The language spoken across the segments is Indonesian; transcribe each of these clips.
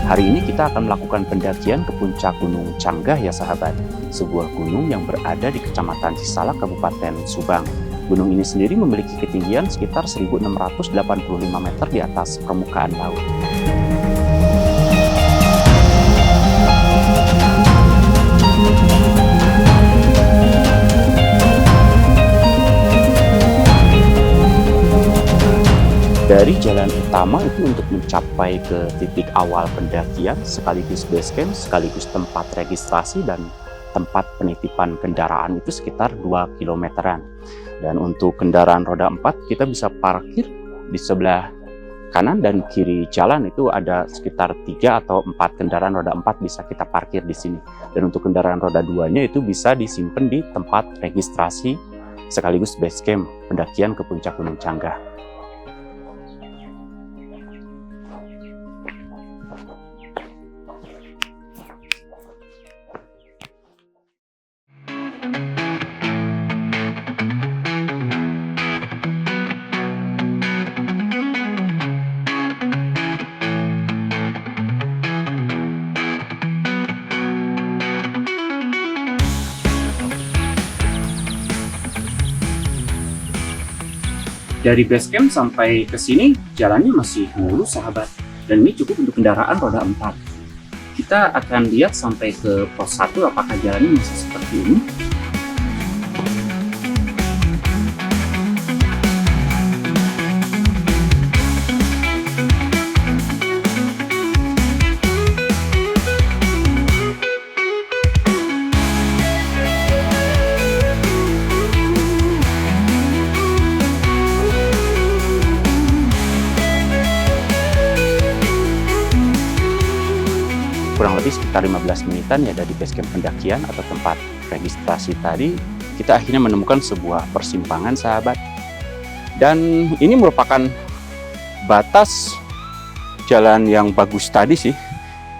hari ini kita akan melakukan pendakian ke puncak Gunung Canggah ya sahabat, sebuah gunung yang berada di Kecamatan Cisalak, Kabupaten Subang. Gunung ini sendiri memiliki ketinggian sekitar 1685 meter di atas permukaan laut. Dari jalan utama itu untuk mencapai ke titik awal pendakian, sekaligus base camp, sekaligus tempat registrasi dan tempat penitipan kendaraan itu sekitar 2 kilometeran. Dan untuk kendaraan roda 4 kita bisa parkir di sebelah kanan dan kiri jalan, itu ada sekitar 3 atau 4 kendaraan roda 4 bisa kita parkir di sini. Dan untuk kendaraan roda 2-nya itu bisa disimpan di tempat registrasi sekaligus base camp pendakian ke puncak Gunung Canggah. Dari base camp sampai ke sini jalannya masih mulus sahabat, dan ini cukup untuk kendaraan roda 4. Kita akan lihat sampai ke pos 1 apakah jalannya masih seperti ini. Kurang lebih sekitar 15 menitan ya dari base camp pendakian atau tempat registrasi tadi, kita akhirnya menemukan sebuah persimpangan sahabat. Dan ini merupakan batas jalan yang bagus tadi sih.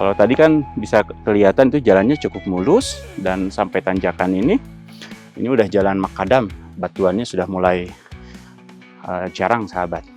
Kalau tadi kan bisa kelihatan itu jalannya cukup mulus, dan sampai tanjakan ini udah jalan makadam, batuannya sudah mulai jarang sahabat.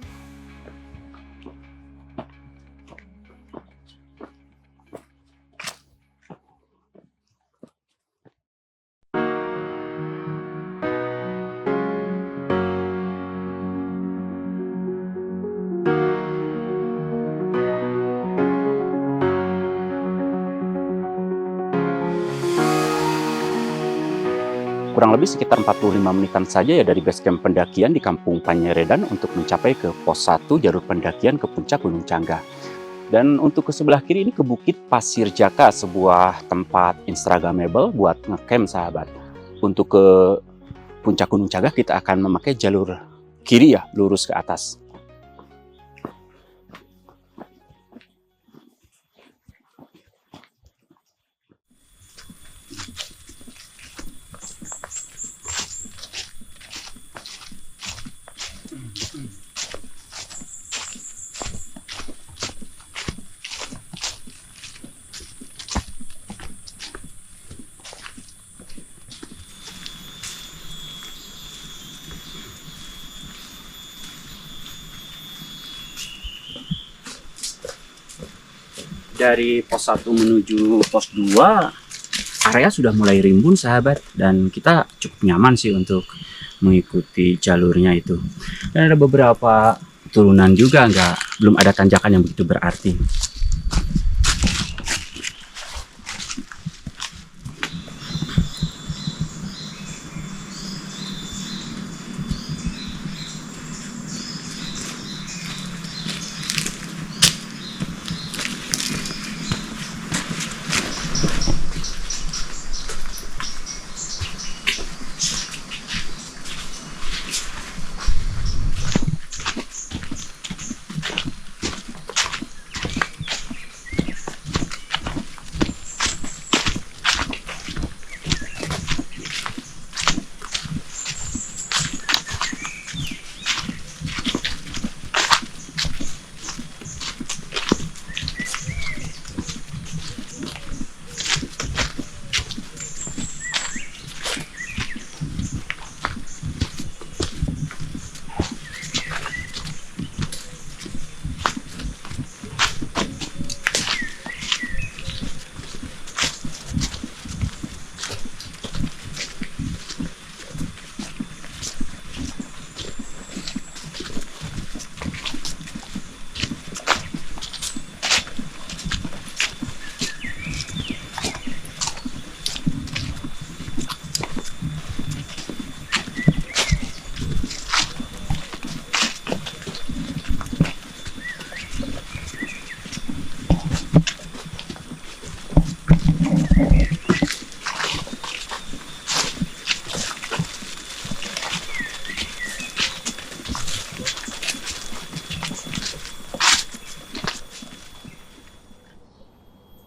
Kurang lebih sekitar 45 menitan saja ya dari base camp pendakian di Kampung Panyeredan untuk mencapai ke pos 1 jalur pendakian ke puncak Gunung Canggah. Dan untuk ke sebelah kiri ini ke Bukit Pasir Jaka, sebuah tempat instagramable buat ngecamp sahabat. Untuk ke puncak Gunung Canggah kita akan memakai jalur kiri ya, lurus ke atas. Dari pos 1 menuju pos 2, area sudah mulai rimbun sahabat, dan kita cukup nyaman sih untuk mengikuti jalurnya itu. Dan ada beberapa turunan juga, belum ada tanjakan yang begitu berarti.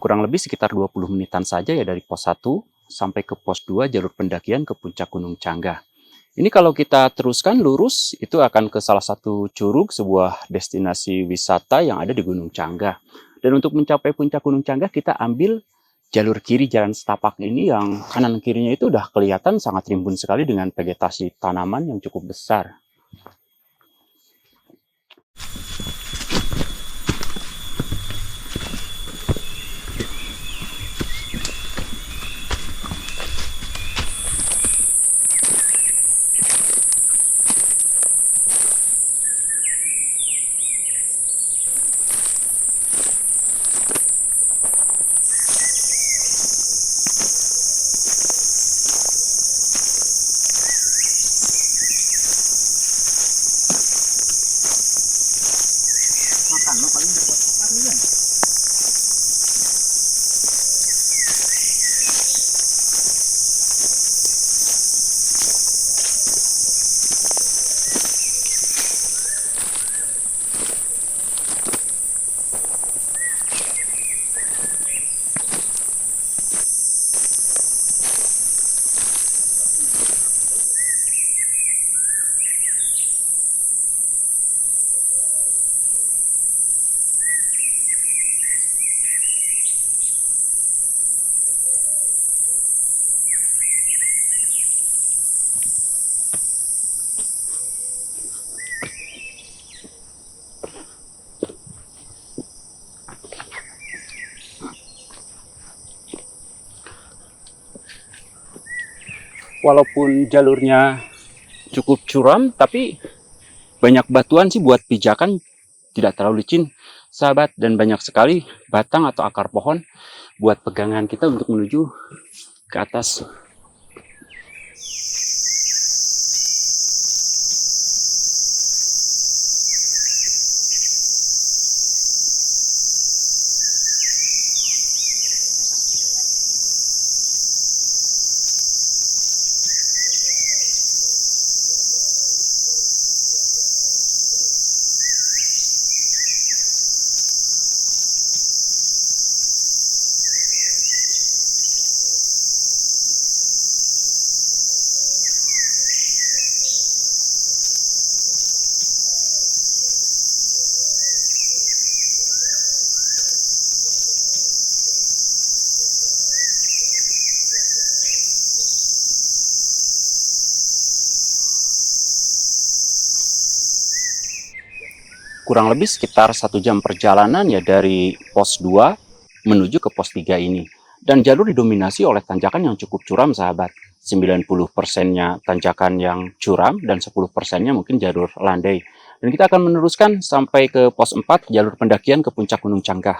kurang lebih sekitar 20 menitan saja ya dari pos 1 sampai ke pos 2 jalur pendakian ke puncak Gunung Canggah. Ini kalau kita teruskan lurus, itu akan ke salah satu curug sebuah destinasi wisata yang ada di Gunung Canggah. Dan untuk mencapai puncak Gunung Canggah, kita ambil jalur kiri jalan setapak ini yang kanan kirinya itu udah kelihatan sangat rimbun sekali dengan vegetasi tanaman yang cukup besar. Walaupun jalurnya cukup curam, tapi banyak batuan sih buat pijakan, tidak terlalu licin, sahabat, dan banyak sekali batang atau akar pohon buat pegangan kita untuk menuju ke atas. Kurang lebih sekitar 1 jam perjalanan ya dari pos 2 menuju ke pos 3 ini. Dan jalur didominasi oleh tanjakan yang cukup curam, sahabat. 90%-nya tanjakan yang curam dan 10%-nya mungkin jalur landai. Dan kita akan meneruskan sampai ke pos 4, jalur pendakian ke puncak Gunung Canggah.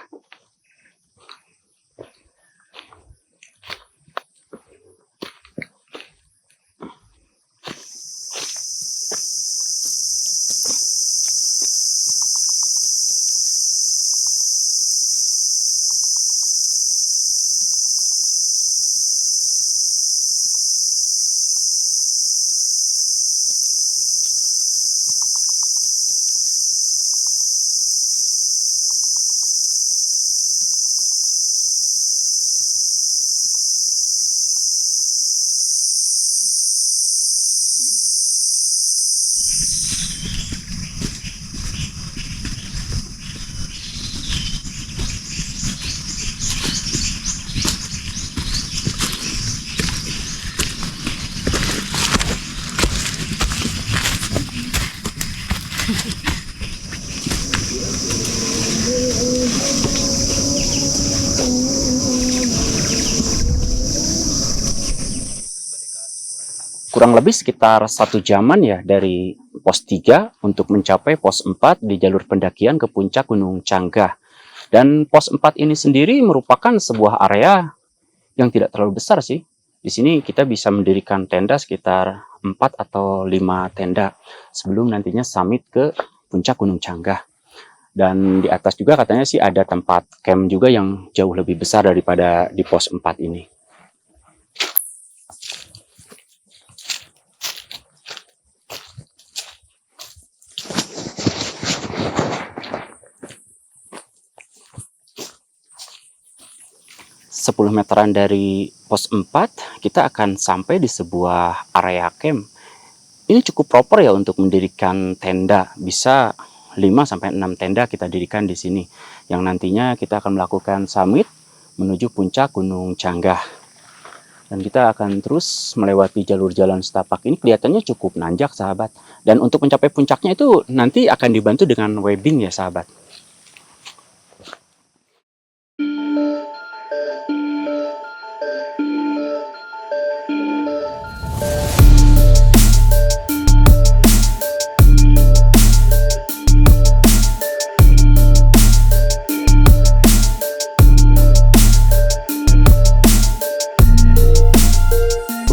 Kurang lebih sekitar 1 jaman ya dari pos 3 untuk mencapai pos 4 di jalur pendakian ke puncak Gunung Canggah. Dan pos 4 ini sendiri merupakan sebuah area yang tidak terlalu besar sih. Di sini kita bisa mendirikan tenda sekitar 4 atau 5 tenda sebelum nantinya summit ke puncak Gunung Canggah. Dan di atas juga katanya sih ada tempat camp juga yang jauh lebih besar daripada di pos 4 ini. 10 meteran dari pos 4, kita akan sampai di sebuah area camp. Ini cukup proper ya untuk mendirikan tenda. Bisa 5-6 tenda kita dirikan di sini. Yang nantinya kita akan melakukan summit menuju puncak Gunung Canggah. Dan kita akan terus melewati jalur jalan setapak. Ini kelihatannya cukup nanjak, sahabat. Dan untuk mencapai puncaknya itu nanti akan dibantu dengan webbing ya, sahabat.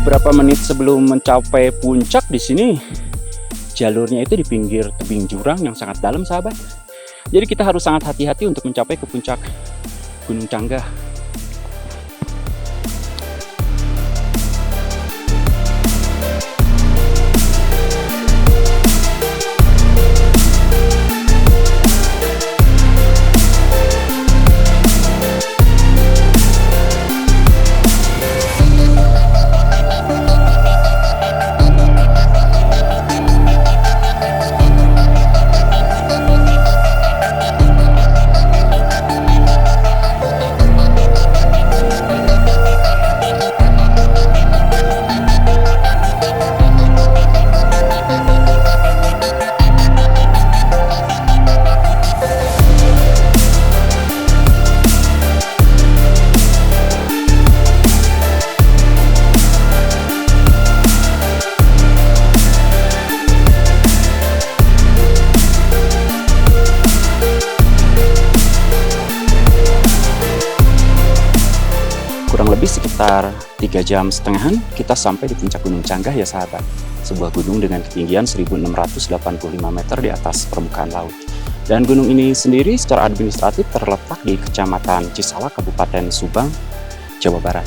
Beberapa menit sebelum mencapai puncak di sini, jalurnya itu di pinggir tebing jurang yang sangat dalam, sahabat. Jadi kita harus sangat hati-hati untuk mencapai ke puncak Gunung Canggah. Kurang lebih sekitar 3,5 jam kita sampai di puncak Gunung Canggah ya, sahabat. Sebuah gunung dengan ketinggian 1685 meter di atas permukaan laut. Dan gunung ini sendiri secara administratif terletak di Kecamatan Cisalak, Kabupaten Subang, Jawa Barat.